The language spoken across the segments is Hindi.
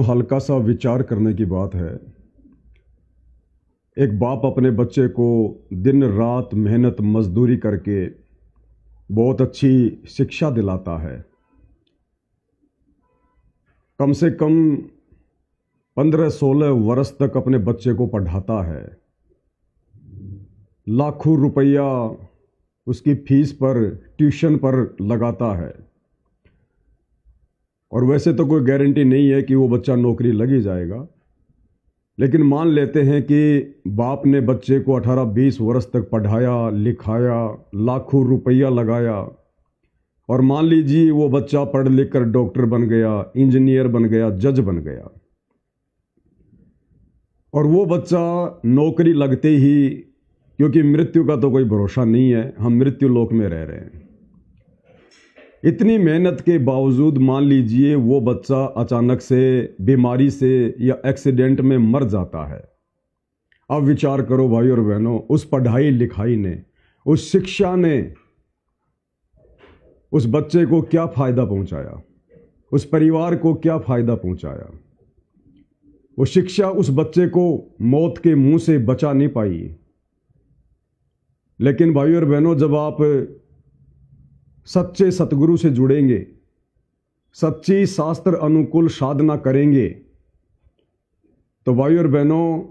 हल्का सा विचार करने की बात है। एक बाप अपने बच्चे को दिन रात मेहनत मजदूरी करके बहुत अच्छी शिक्षा दिलाता है। कम से कम 15-16 वर्ष तक अपने बच्चे को पढ़ाता है। लाखों रुपया उसकी फीस पर, ट्यूशन पर लगाता है। और वैसे तो कोई गारंटी नहीं है कि वो बच्चा नौकरी लगी जाएगा, लेकिन मान लेते हैं कि बाप ने बच्चे को 18-20 वर्ष तक पढ़ाया लिखाया, लाखों रुपया लगाया, और मान लीजिए वो बच्चा पढ़ लिख कर डॉक्टर बन गया, इंजीनियर बन गया, जज बन गया, और वो बच्चा नौकरी लगते ही, क्योंकि मृत्यु का तो कोई भरोसा नहीं है, हम मृत्यु लोक में रह रहे हैं, इतनी मेहनत के बावजूद मान लीजिए वो बच्चा अचानक से बीमारी से या एक्सीडेंट में मर जाता है। अब विचार करो भाई और बहनों, उस पढ़ाई लिखाई ने, उस शिक्षा ने उस बच्चे को क्या फायदा पहुंचाया, उस परिवार को क्या फायदा पहुंचाया। वो शिक्षा उस बच्चे को मौत के मुंह से बचा नहीं पाई। लेकिन भाई और बहनों, जब आप सच्चे सतगुरु से जुड़ेंगे, सच्ची शास्त्र अनुकूल साधना करेंगे, तो भाई और बहनों,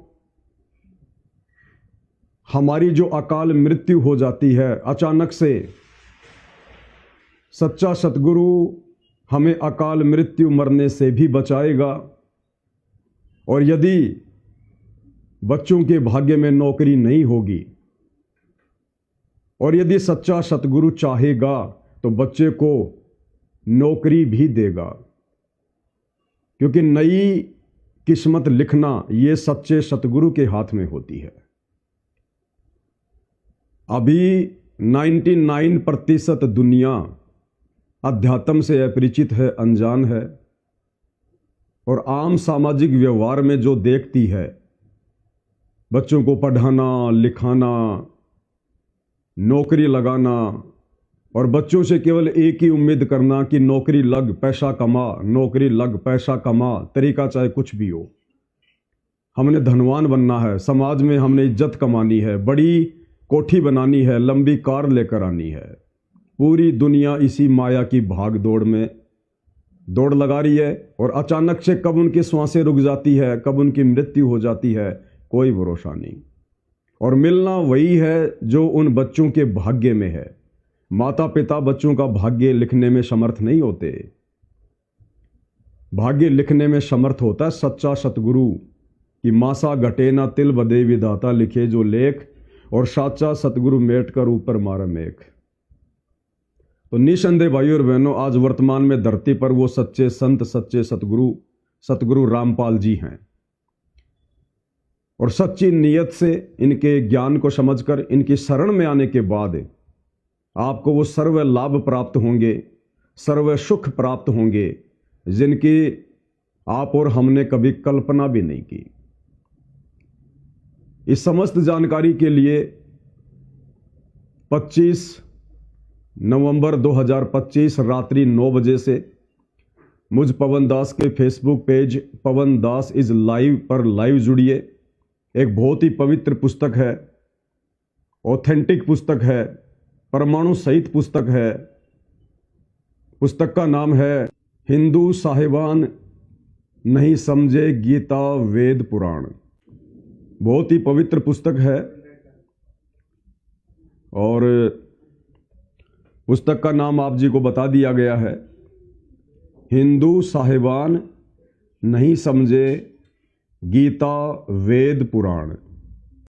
हमारी जो अकाल मृत्यु हो जाती है अचानक से, सच्चा सतगुरु हमें अकाल मृत्यु मरने से भी बचाएगा। और यदि बच्चों के भाग्य में नौकरी नहीं होगी, और यदि सच्चा सतगुरु चाहेगा तो बच्चे को नौकरी भी देगा, क्योंकि नई किस्मत लिखना ये सच्चे सतगुरु के हाथ में होती है। अभी 99% दुनिया अध्यात्म से अपरिचित है, अनजान है, और आम सामाजिक व्यवहार में जो देखती है, बच्चों को पढ़ाना लिखाना, नौकरी लगाना, और बच्चों से केवल एक ही उम्मीद करना कि नौकरी लग पैसा कमा, नौकरी लग पैसा कमा, तरीका चाहे कुछ भी हो, हमने धनवान बनना है, समाज में हमने इज्जत कमानी है, बड़ी कोठी बनानी है, लंबी कार लेकर आनी है। पूरी दुनिया इसी माया की भाग दौड़ में दौड़ लगा रही है, और अचानक से कब उनकी सांसें रुक जाती है, कब उनकी मृत्यु हो जाती है, कोई भरोसा नहीं। और मिलना वही है जो उन बच्चों के भाग्य में है। माता पिता बच्चों का भाग्य लिखने में समर्थ नहीं होते। भाग्य लिखने में समर्थ होता है सच्चा सतगुरु, कि मासा घटे ना तिल बदे विधाता लिखे जो लेख, और साचा सतगुरु मेट कर ऊपर मारा मेख। तो निसंदेह भाई और बहनों, आज वर्तमान में धरती पर वो सच्चे संत, सच्चे सतगुरु रामपाल जी हैं। और सच्ची नीयत से इनके ज्ञान को समझकर इनकी शरण में आने के बाद आपको वो सर्व लाभ प्राप्त होंगे, सर्व सुख प्राप्त होंगे, जिनकी आप और हमने कभी कल्पना भी नहीं की। इस समस्त जानकारी के लिए 25 नवंबर 2025 रात्रि 9 बजे से मुझ पवन दास के Facebook page Pawan Das is live पर लाइव जुड़िए। एक बहुत ही पवित्र पुस्तक है, ऑथेंटिक पुस्तक है, परमाणु सहित पुस्तक है। पुस्तक का नाम है हिंदू साहिबान नहीं समझे गीता वेद पुराण। बहुत ही पवित्र पुस्तक है, और पुस्तक का नाम आप जी को बता दिया गया है, हिंदू साहिबान नहीं समझे गीता वेद पुराण।